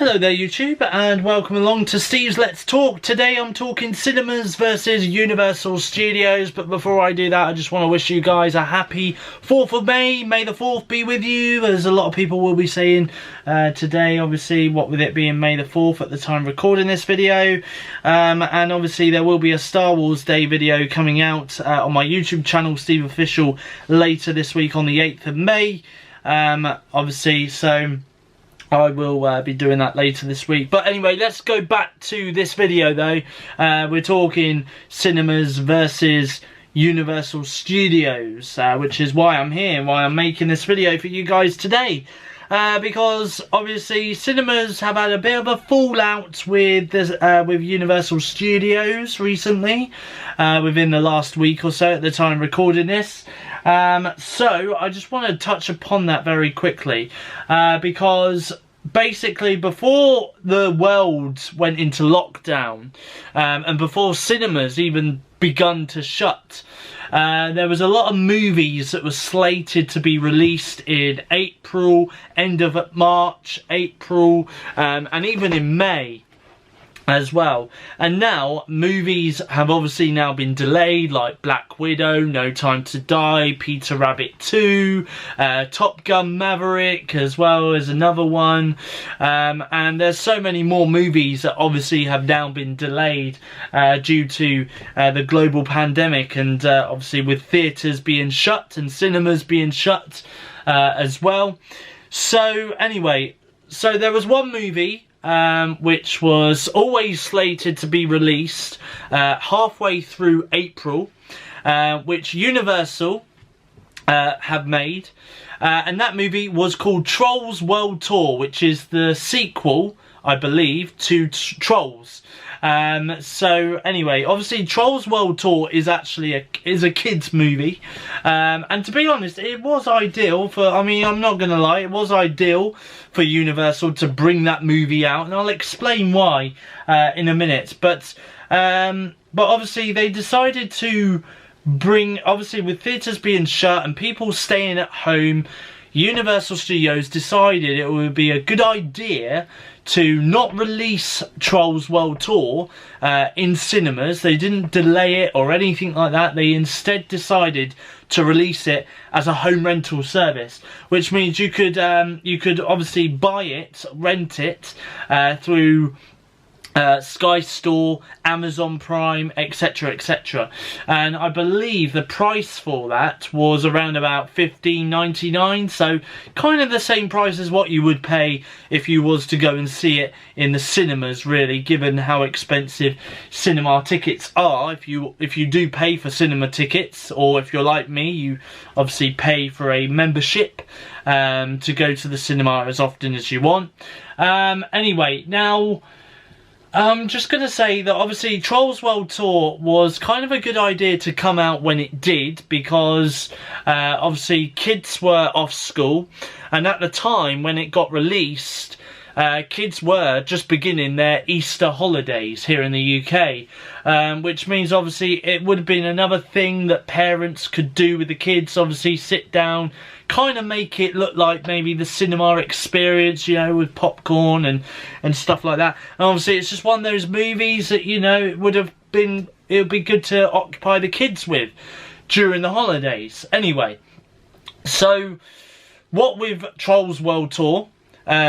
Hello there YouTube, and welcome along to Steve's Let's Talk. Today I'm talking cinemas versus Universal Studios, but before I do that I just want to wish you guys a happy 4th of May. May the 4th be with you, as a lot of people will be saying today, obviously, what with it being May the 4th at the time of recording this video. And obviously there will be a Star Wars Day video coming out on my YouTube channel, SteveOfficial, later this week on the 8th of May. Obviously, so I will be doing that later this week. But anyway, let's go back to this video though. We're talking cinemas versus Universal Studios, which is why I'm here, why I'm making this video for you guys today. Because obviously cinemas have had a bit of a fallout with Universal Studios recently, within the last week or so at the time recording this. So I just want to touch upon that very quickly, because basically before the world went into lockdown, and before cinemas even begun to shut, there was a lot of movies that were slated to be released in April, end of March, April, and even in May as well. And now movies have obviously now been delayed, like Black Widow, No Time to Die, Peter Rabbit 2, Top Gun Maverick as well as another one, and there's so many more movies that obviously have now been delayed due to the global pandemic, and obviously with theatres being shut and cinemas being shut as well. So anyway, so there was one movie which was always slated to be released halfway through April, which Universal have made, and that movie was called Trolls World Tour, which is the sequel, I believe, to Trolls. So anyway, obviously Trolls World Tour is actually a kids movie, and to be honest, it was ideal for, I mean, I'm not gonna lie, it was ideal for Universal to bring that movie out, and I'll explain why in a minute. But obviously they decided to bring, obviously with theatres being shut and people staying at home, Universal Studios decided it would be a good idea to not release Trolls World Tour in cinemas. They didn't delay it or anything like that. They instead decided to release it as a home rental service, which means you could obviously buy it, rent it through Sky Store, Amazon Prime, etc, etc, and I believe the price for that was around about $15.99, so kind of the same price as what you would pay if you was to go and see it in the cinemas, really, given how expensive cinema tickets are. If you do pay for cinema tickets, or if you're like me, you obviously pay for a membership to go to the cinema as often as you want. Anyway, now I'm just going to say that obviously Trolls World Tour was kind of a good idea to come out when it did, because obviously kids were off school, and at the time when it got released, kids were just beginning their Easter holidays here in the UK, which means obviously it would have been another thing that parents could do with the kids, obviously sit down, kind of make it look like maybe the cinema experience, you know, with popcorn and stuff like that. And obviously it's just one of those movies that, you know, it would be good to occupy the kids with during the holidays. Anyway, so what with Trolls World Tour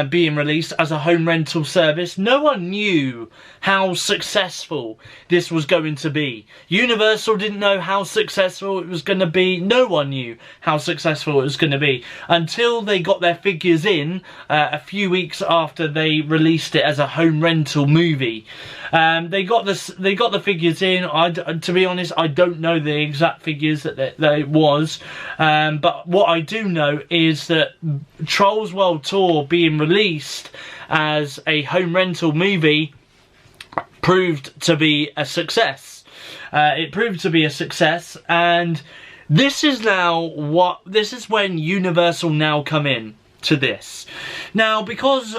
being released as a home rental service, no one knew how successful this was going to be. Universal didn't know how successful it was going to be. No one knew how successful it was going to be until they got their figures in a few weeks after they released it as a home rental movie. They got the figures in. To be honest, I don't know the exact figures that it was, but what I do know is that Trolls World Tour being released as a home rental movie proved to be a success. It proved to be a success, and this is when Universal now come in to this. Now, because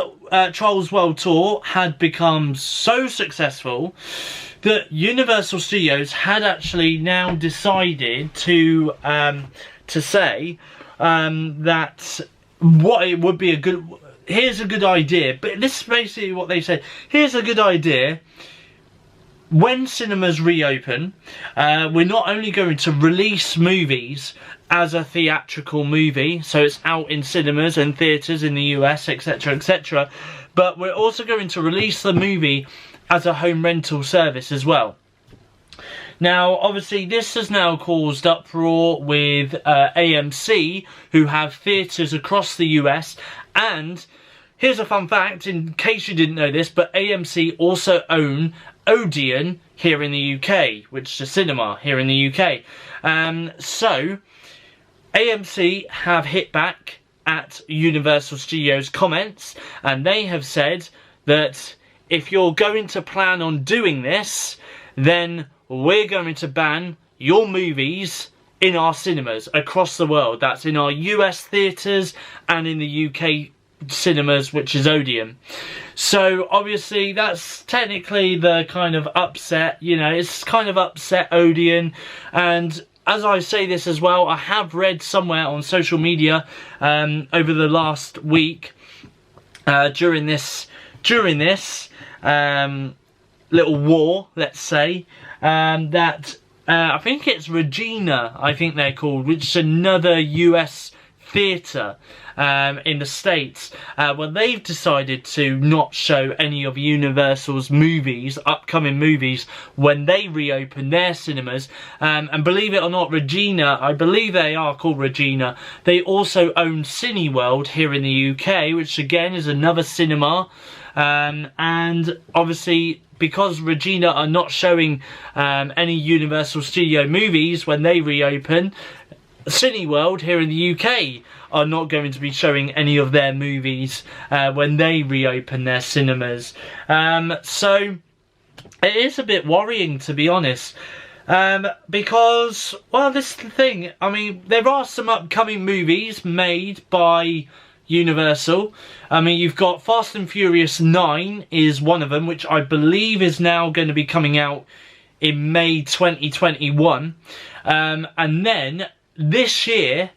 Trolls World Tour had become so successful that Universal Studios had actually now decided to say that what it would be a good here's a good idea, but this is basically what they said. Here's a good idea. When cinemas reopen, we're not only going to release movies as a theatrical movie, so it's out in cinemas and theatres in the US, etc, etc, but we're also going to release the movie as a home rental service as well. Now, obviously, this has now caused uproar with AMC, who have theatres across the US, and here's a fun fact, in case you didn't know this, but AMC also own Odeon here in the UK, which is a cinema here in the UK. So, AMC have hit back at Universal Studios' comments, and they have said that if you're going to plan on doing this, then we're going to ban your movies in our cinemas across the world. That's in our US theatres and in the UK cinemas, which is Odeon. So obviously that's technically the kind of upset, you know, it's kind of upset Odeon. And as I say this as well, I have read somewhere on social media over the last week during this little war, let's say, that I think it's Regina, I think they're called, which is another US theatre in the States. Well, they've decided to not show any of Universal's movies, upcoming movies, when they reopen their cinemas. And believe it or not, Regina, I believe they are called Regina, they also own Cineworld here in the UK, which again is another cinema. And obviously, because Regina are not showing any Universal Studio movies when they reopen, Cineworld here in the UK are not going to be showing any of their movies when they reopen their cinemas. So it is a bit worrying, to be honest, because, well, this is the thing. I mean, there are some upcoming movies made by Universal. I mean, you've got Fast and Furious 9 is one of them, which I believe is now going to be coming out in May 2021. And then this year,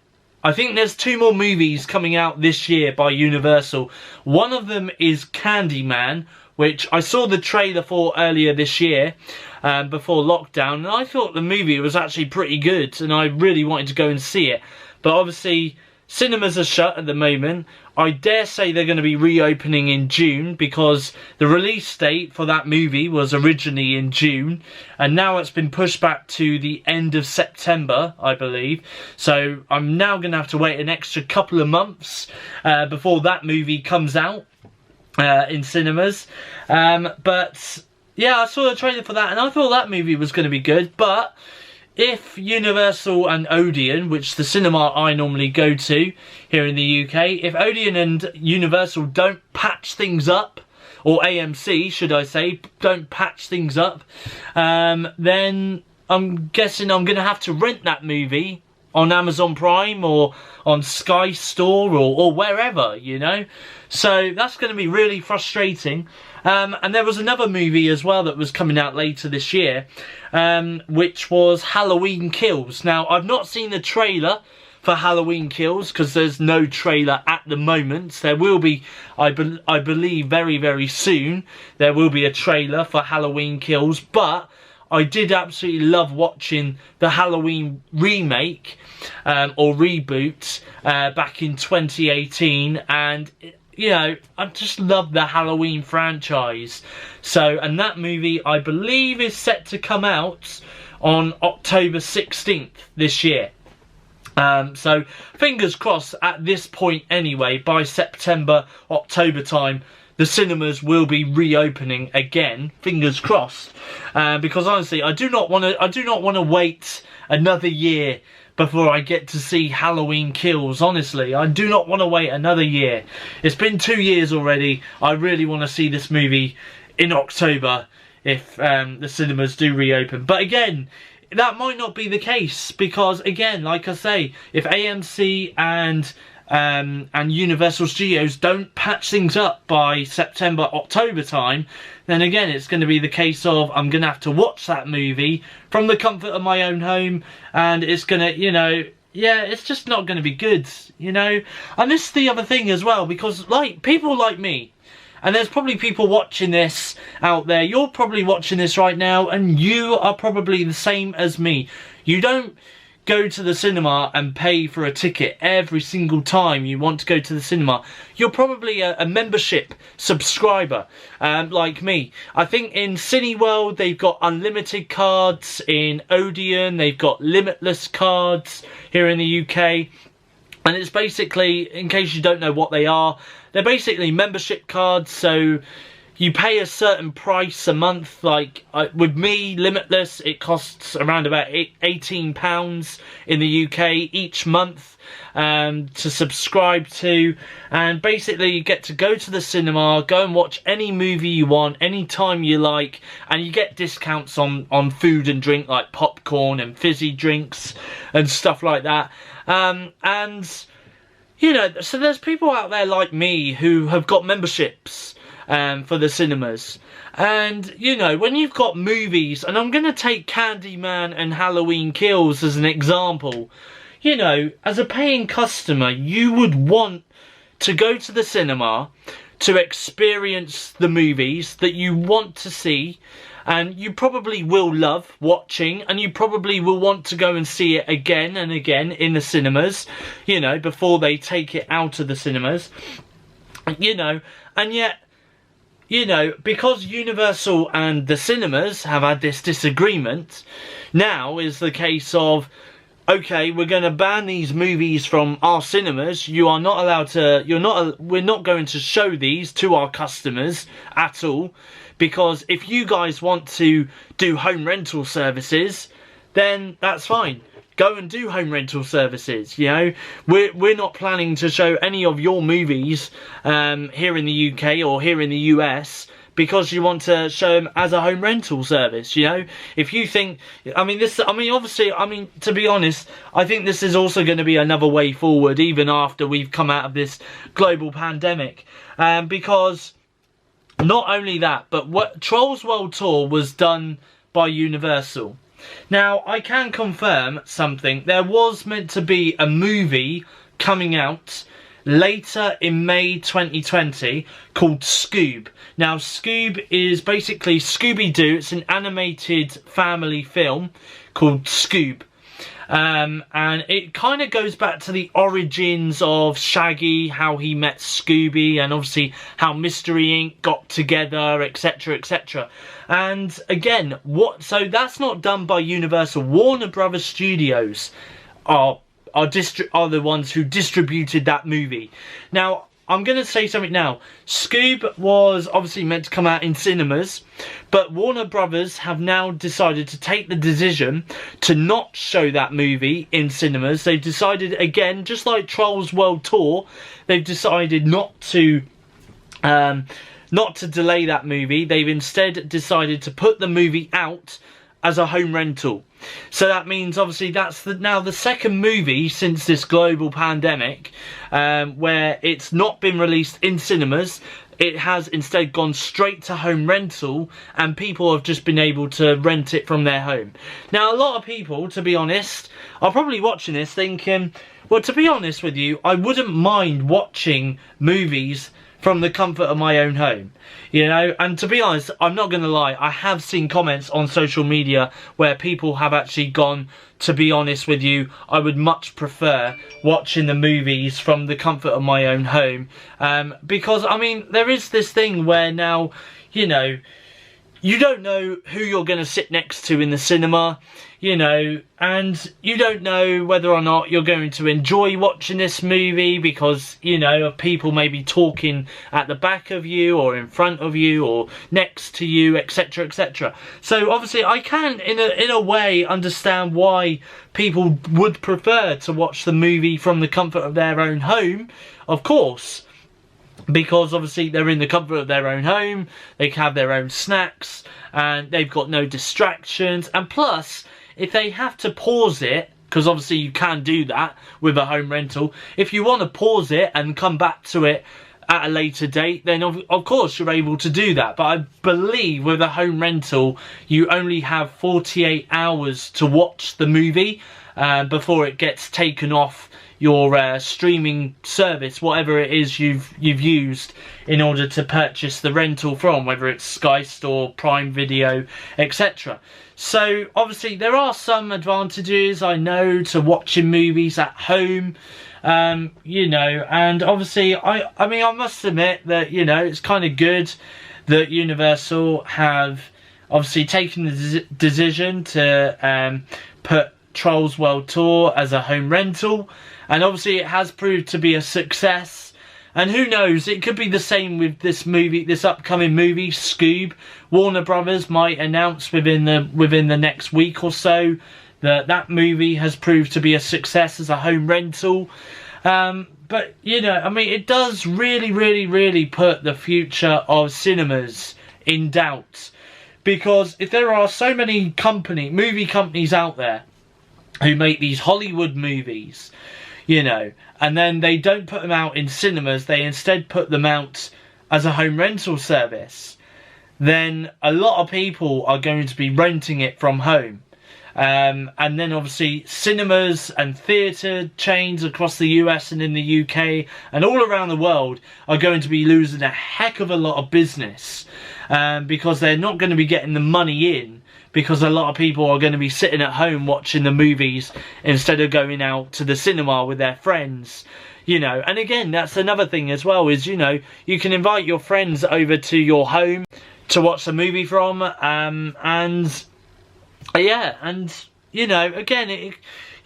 I think there's 2 more movies coming out this year by Universal. One of them is Candyman, which I saw the trailer for earlier this year, before lockdown, and I thought the movie was actually pretty good, and I really wanted to go and see it. But obviously, cinemas are shut at the moment. I dare say they're going to be reopening in June, because the release date for that movie was originally in June, and now it's been pushed back to the end of September, I believe. So I'm now going to have to wait an extra couple of months before that movie comes out in cinemas. But yeah, I saw the trailer for that, and I thought that movie was going to be good. But if Universal and Odeon, which the cinema I normally go to here in the UK, if Odeon and Universal don't patch things up, or AMC should I say, don't patch things up, then I'm guessing I'm going to have to rent that movie on Amazon Prime or on Sky Store or wherever, you know. So that's going to be really frustrating. And there was another movie as well that was coming out later this year, which was Halloween Kills. Now, I've not seen the trailer for Halloween Kills, because there's no trailer at the moment. There will be, I believe, very, very soon, there will be a trailer for Halloween Kills. But I did absolutely love watching the Halloween remake, or reboot, back in 2018, and you know, I just love the Halloween franchise. So, and that movie, I believe, is set to come out on October 16th this year. So, fingers crossed at this point anyway, by September, October time, the cinemas will be reopening again. Fingers crossed. Because honestly, I do not want to wait another year before I get to see Halloween Kills. Honestly, I do not want to wait another year. It's been 2 years already. I really want to see this movie in October if the cinemas do reopen. But again, that might not be the case, because again, like I say, if AMC and Universal Studios don't patch things up by September, October time, then again it's going to be the case of I'm going to have to watch that movie from the comfort of my own home, and it's going to, you know, yeah, it's just not going to be good, you know. And this is the other thing as well, because like people like me, and there's probably people watching this out there, you're probably watching this right now, and you are probably the same as me. You don't go to the cinema and pay for a ticket every single time you want to go to the cinema. You're probably a membership subscriber, like me. I think in Cineworld they've got unlimited cards, in Odeon they've got limitless cards here in the UK. And it's basically, in case you don't know what they are, they're basically membership cards. So you pay a certain price a month. Like with me, Limitless, it costs around about £18 in the UK each month to subscribe to. And basically you get to go to the cinema, go and watch any movie you want, anytime you like. And you get discounts on food and drink, like popcorn and fizzy drinks and stuff like that. And, you know, so there's people out there like me who have got memberships for the cinemas. And, you know, when you've got movies, and I'm going to take Candyman and Halloween Kills as an example, you know, as a paying customer, you would want to go to the cinema to experience the movies that you want to see, and you probably will love watching, and you probably will want to go and see it again and again in the cinemas, you know, before they take it out of the cinemas, you know. And yet, you know, because Universal and the cinemas have had this disagreement, now is the case of, okay, we're going to ban these movies from our cinemas. You are not allowed to, we're not going to show these to our customers at all. Because if you guys want to do home rental services, then that's fine. Go and do home rental services, you know. We're not planning to show any of your movies here in the UK or here in the US because you want to show them as a home rental service, you know. If you think, obviously, to be honest, I think this is also going to be another way forward, even after we've come out of this global pandemic, because not only that, but what Trolls World Tour was done by Universal. Now, I can confirm something. There was meant to be a movie coming out later in May 2020 called Scoob. Now, Scoob is basically Scooby-Doo. It's an animated family film called Scoob. And it kind of goes back to the origins of Shaggy, how he met Scooby, and obviously how Mystery Inc. got together, etc, etc. And again, so that's not done by Universal. Warner Brothers Studios are the ones who distributed that movie. Now, I'm going to say something now. Scoob was obviously meant to come out in cinemas, but Warner Brothers have now decided to take the decision to not show that movie in cinemas. They've decided, again, just like Trolls World Tour, they've decided not to delay that movie. They've instead decided to put the movie out as a home rental. So that means obviously that's now the second movie since this global pandemic where it's not been released in cinemas. It has instead gone straight to home rental, and people have just been able to rent it from their home. Now, a lot of people, to be honest, are probably watching this thinking, well, to be honest with you, I wouldn't mind watching movies from the comfort of my own home, you know. And to be honest, I'm not going to lie, I have seen comments on social media where people have actually gone, to be honest with you, I would much prefer watching the movies from the comfort of my own home, because, I mean, there is this thing where now, you know, you don't know who you're going to sit next to in the cinema, you know, and you don't know whether or not you're going to enjoy watching this movie because, you know, of people maybe talking at the back of you or in front of you or next to you, etc, etc. So obviously I can, in a way, understand why people would prefer to watch the movie from the comfort of their own home, of course. Because obviously they're in the comfort of their own home, they can have their own snacks, and they've got no distractions. And plus, if they have to pause it, because obviously you can do that with a home rental, if you want to pause it and come back to it at a later date, then of course you're able to do that. But I believe with a home rental, you only have 48 hours to watch the movie. before it gets taken off your streaming service, whatever it is you've used in order to purchase the rental from, whether it's Sky Store, Prime Video, etc. So obviously there are some advantages, I know, to watching movies at home, you know, and obviously I mean I must admit that, you know, it's kind of good that Universal have obviously taken the decision to put Trolls World Tour as a home rental, and obviously it has proved to be a success. And who knows, it could be the same with this upcoming movie, Scoob. Warner Brothers might announce within the next week or so that movie has proved to be a success as a home rental. But, you know, I mean, it does really put the future of cinemas in doubt. Because if there are so many movie companies out there who make these Hollywood movies, you know, and then they don't put them out in cinemas, they instead put them out as a home rental service, then a lot of people are going to be renting it from home. And then obviously cinemas and theatre chains across the US and in the UK and all around the world are going to be losing a heck of a lot of business, because they're not going to be getting the money in, because a lot of people are going to be sitting at home watching the movies instead of going out to the cinema with their friends, you know. And again, that's another thing as well, is, you know, you can invite your friends over to your home to watch the movie from, and yeah, and, you know, again,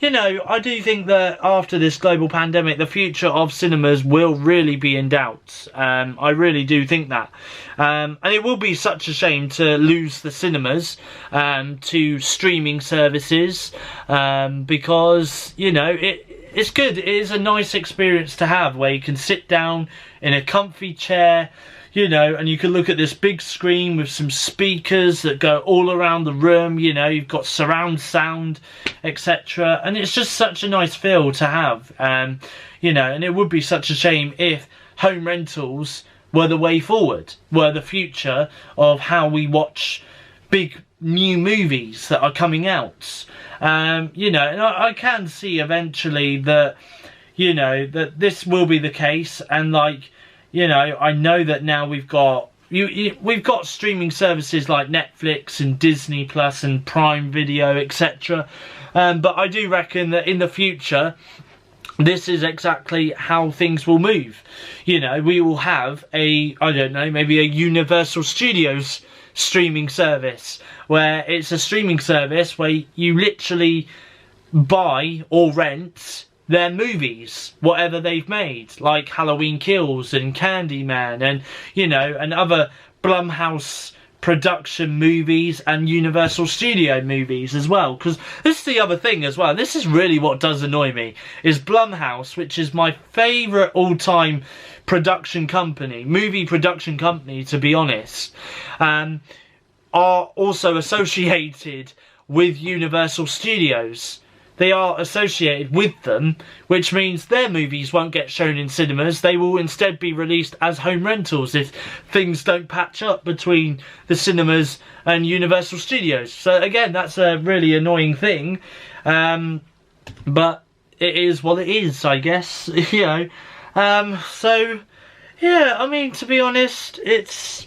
you know, I do think that after this global pandemic, the future of cinemas will really be in doubt. I really do think that. And it will be such a shame to lose the cinemas to streaming services, because, you know, it's good. It is a nice experience to have, where you can sit down in a comfy chair, you know, and you can look at this big screen with some speakers that go all around the room, you know, you've got surround sound, etc. And it's just such a nice feel to have, you know, and it would be such a shame if home rentals were the way forward, were the future of how we watch big new movies that are coming out. You know, and I can see eventually that, you know, that this will be the case, and like, you know, I know that now we've got streaming services like Netflix and Disney Plus and Prime Video, etc. But I do reckon that in the future, this is exactly how things will move. You know, we will have I don't know, maybe a Universal Studios streaming service, where it's a streaming service where you literally buy or rent their movies, whatever they've made, like Halloween Kills and Candyman, and, you know, and other Blumhouse production movies and Universal Studio movies as well. Because this is the other thing as well, this is really what does annoy me, is Blumhouse, which is my favourite all-time production company, movie production company, to be honest, are also associated with Universal Studios. They are associated with them, which means their movies won't get shown in cinemas. They will instead be released as home rentals if things don't patch up between the cinemas and Universal Studios. So again, that's a really annoying thing, but it is what it is, I guess, you know. So yeah, I mean, to be honest, it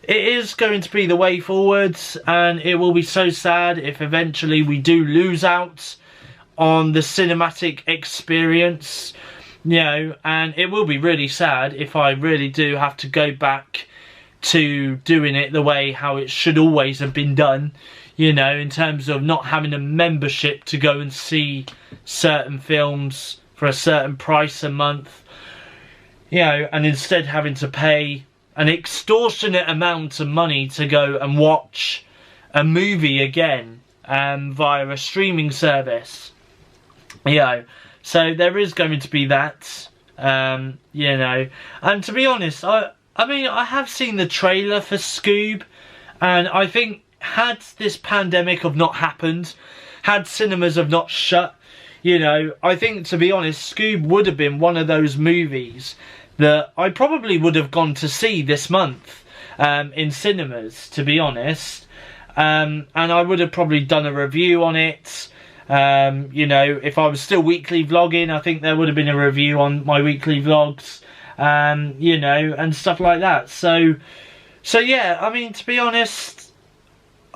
is going to be the way forwards, and it will be so sad if eventually we do lose out on the cinematic experience, you know, and it will be really sad if I really do have to go back to doing it the way how it should always have been done, you know, in terms of not having a membership to go and see certain films for a certain price a month, you know, and instead having to pay an extortionate amount of money to go and watch a movie again via a streaming service, you know. So there is going to be that, you know. And to be honest, I mean, I have seen the trailer for Scoob, and I think had this pandemic have not happened, had cinemas have not shut, you know, I think, to be honest, Scoob would have been one of those movies that I probably would have gone to see this month in cinemas, to be honest, and I would have probably done a review on it, You know, if I was still weekly vlogging, I think there would have been a review on my weekly vlogs, you know, and stuff like that. So yeah, I mean, to be honest,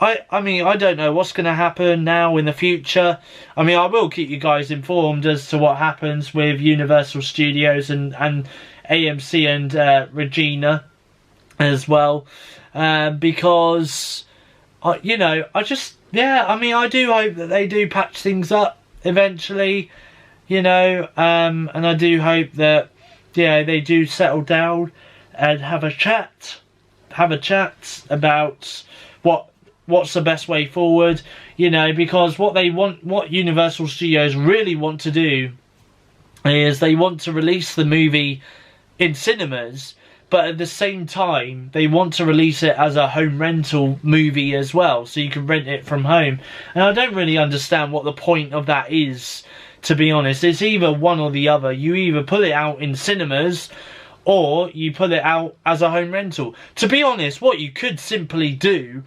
I mean, I don't know what's going to happen now in the future. I mean, I will keep you guys informed as to what happens with Universal Studios and AMC and Regina as well, because, you know, yeah, I mean, I do hope that they do patch things up eventually, you know, and I do hope that, yeah, they do settle down and have a chat about what's the best way forward, you know, because what Universal Studios really want to do is they want to release the movie in cinemas, but at the same time they want to release it as a home rental movie as well, so you can rent it from home. And I don't really understand what the point of that is, to be honest. It's either one or the other. You either put it out in cinemas or you put it out as a home rental. To be honest, what you could simply do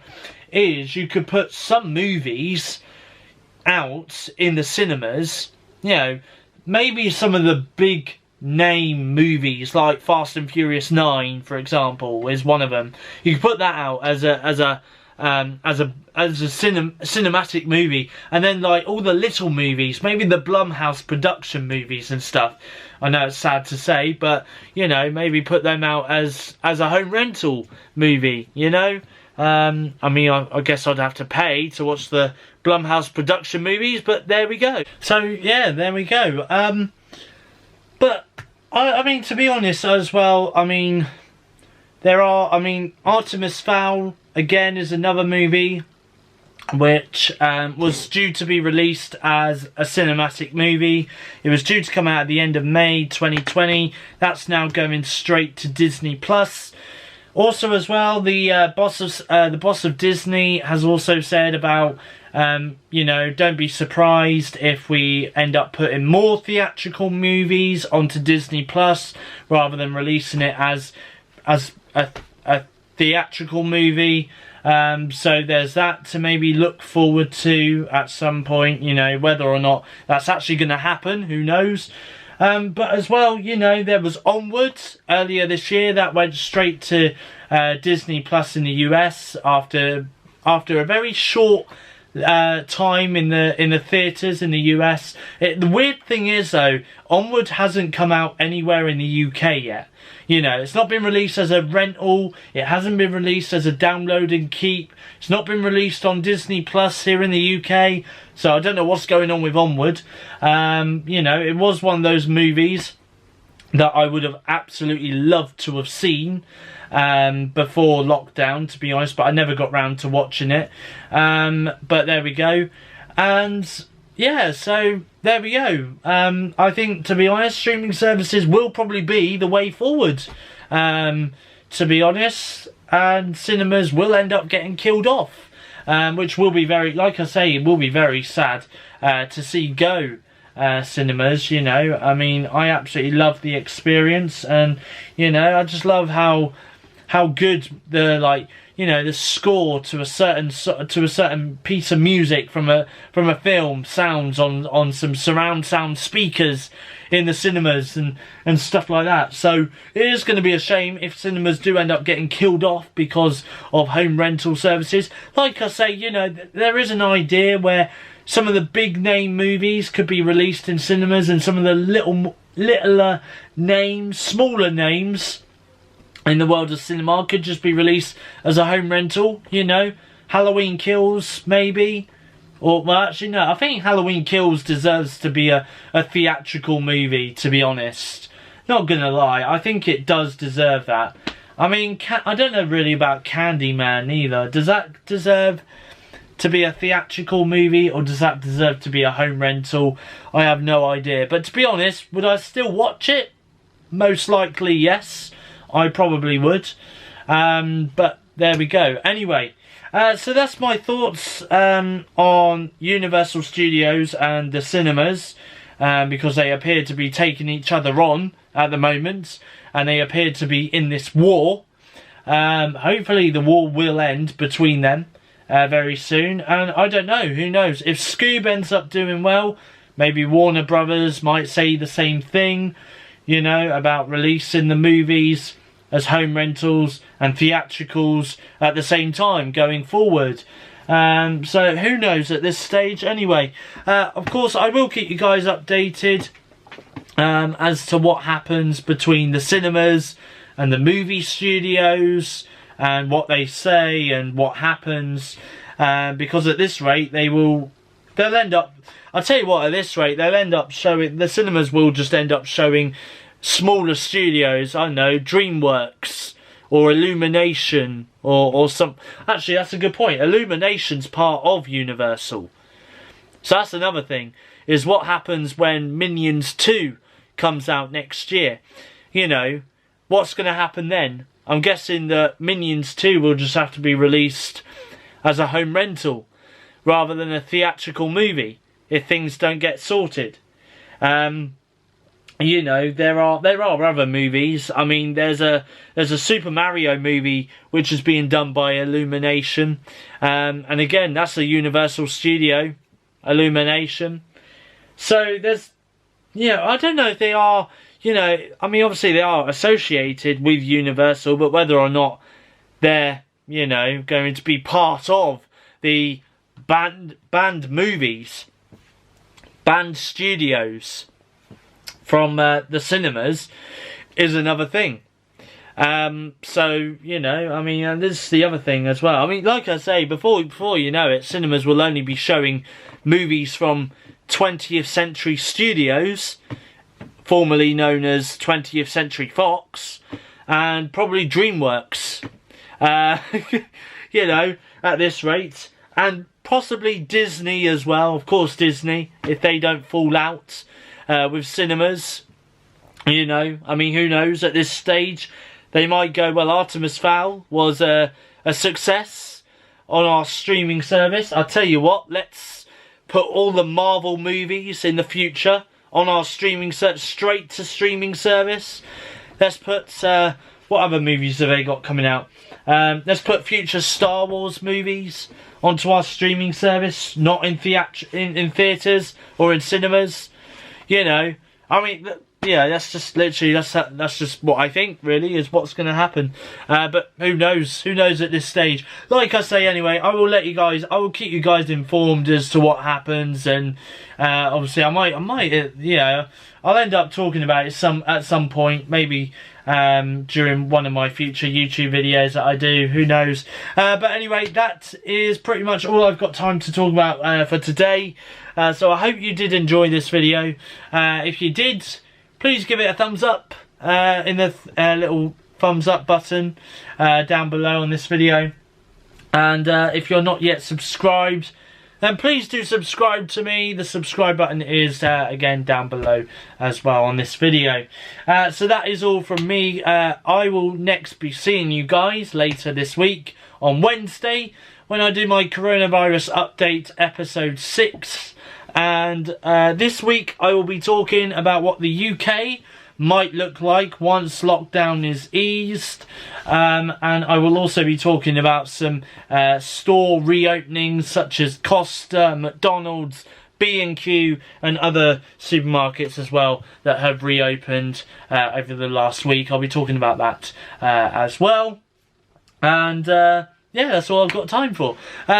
is you could put some movies out in the cinemas, you know, maybe some of the big name movies like Fast and Furious 9, for example, is one of them. You could put that out as a cinematic movie, and then like all the little movies, maybe the Blumhouse production movies and stuff. I know it's sad to say, but you know, maybe put them out as a home rental movie, you know. I mean, I guess I'd have to pay to watch the Blumhouse production movies, but there we go. So yeah, there we go. But I mean, to be honest as well, I mean, Artemis Fowl again is another movie which was due to be released as a cinematic movie. It was due to come out at the end of May 2020. That's now going straight to Disney Plus. Also, as well, the boss of Disney has also said about, you know, don't be surprised if we end up putting more theatrical movies onto Disney Plus rather than releasing it as a theatrical movie. So there's that to maybe look forward to at some point. You know, whether or not that's actually going to happen, who knows. But as well, you know, there was Onward earlier this year that went straight to Disney Plus in the US after a very short time in the theatres in the US. The weird thing is though, Onward hasn't come out anywhere in the UK yet. You know, it's not been released as a rental, it hasn't been released as a download and keep, it's not been released on Disney Plus here in the UK, so I don't know what's going on with Onward. You know, it was one of those movies that I would have absolutely loved to have seen before lockdown, to be honest, but I never got round to watching it. But there we go. And yeah, so there we go. I think, to be honest, streaming services will probably be the way forward, to be honest, and cinemas will end up getting killed off, which will be very, like I say, it will be very sad to see go. Cinemas, you know, I mean, I absolutely love the experience, and you know, I just love how good the, like, you know, the score to a certain piece of music from a film sounds on some surround sound speakers in the cinemas and stuff like that. So it is going to be a shame if cinemas do end up getting killed off because of home rental services. Like I say, you know, there is an idea where some of the big name movies could be released in cinemas, and some of the littler names, smaller names in the world of cinema could just be released as a home rental, you know. Halloween Kills, maybe. Or, well, actually, no, I think Halloween Kills deserves to be a theatrical movie, to be honest. Not gonna lie, I think it does deserve that. I mean, I don't know really about Candyman either. Does that deserve to be a theatrical movie, or does that deserve to be a home rental? I have no idea. But to be honest, would I still watch it? Most likely, yes. I probably would. But there we go. Anyway, so that's my thoughts on Universal Studios and the cinemas, because they appear to be taking each other on at the moment, and they appear to be in this war. Hopefully the war will end between them. very soon. And I don't know, who knows, if Scoob ends up doing well, maybe Warner Brothers might say the same thing, you know, about releasing the movies as home rentals and theatricals at the same time going forward. So who knows at this stage. Anyway, of course I will keep you guys updated as to what happens between the cinemas and the movie studios and what they say and what happens, because at this rate they'll end up, I'll tell you what, at this rate they'll end up showing, the cinemas will just end up showing smaller studios, I don't know, DreamWorks or Illumination or some, actually that's a good point, Illumination's part of Universal. So that's another thing, is what happens when Minions 2 comes out next year. You know, what's going to happen then? I'm guessing that Minions 2 will just have to be released as a home rental rather than a theatrical movie if things don't get sorted. You know, there are other movies. I mean, there's a Super Mario movie which is being done by Illumination, and again, that's a Universal studio, Illumination. So there's, you know, I don't know if they are, you know, I mean, obviously they are associated with Universal, but whether or not they're, you know, going to be part of the banned movies, banned studios from the cinemas is another thing. So, you know, I mean, and this is the other thing as well. I mean, like I say, before you know it, cinemas will only be showing movies from 20th Century Studios, formerly known as 20th Century Fox, and probably DreamWorks, you know, at this rate, and possibly Disney as well. Of course, Disney, if they don't fall out with cinemas, you know, I mean, who knows, at this stage they might go, well, Artemis Fowl was a success on our streaming service, I'll tell you what, let's put all the Marvel movies in the future on our streaming service, straight to streaming service. Let's put, what other movies have they got coming out? Let's put future Star Wars movies onto our streaming service, not in theatres or in cinemas. You know, I mean, yeah, that's just literally, that's just what I think, really, is what's going to happen. But who knows? Who knows at this stage? Like I say, anyway, I will keep you guys informed as to what happens, and obviously, I might, yeah, I'll end up talking about it at some point, maybe during one of my future YouTube videos that I do. Who knows? But anyway, that is pretty much all I've got time to talk about for today. So I hope you did enjoy this video. If you did, please give it a thumbs up in the little thumbs up button down below on this video. And if you're not yet subscribed, then please do subscribe to me. The subscribe button is again down below as well on this video. So that is all from me. I will next be seeing you guys later this week on Wednesday when I do my coronavirus update episode 6. And this week I will be talking about what the UK might look like once lockdown is eased, and I will also be talking about some store reopenings such as Costa, McDonald's, B&Q and other supermarkets as well that have reopened over the last week. I'll be talking about that as well, and yeah, that's all I've got time for.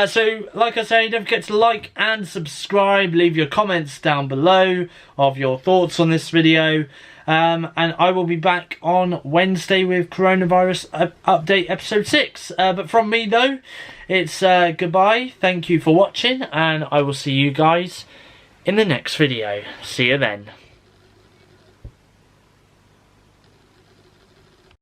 So, like I say, don't forget to like and subscribe. Leave your comments down below of your thoughts on this video. And I will be back on Wednesday with Coronavirus Update Episode 6. But from me, though, it's goodbye. Thank you for watching, and I will see you guys in the next video. See you then.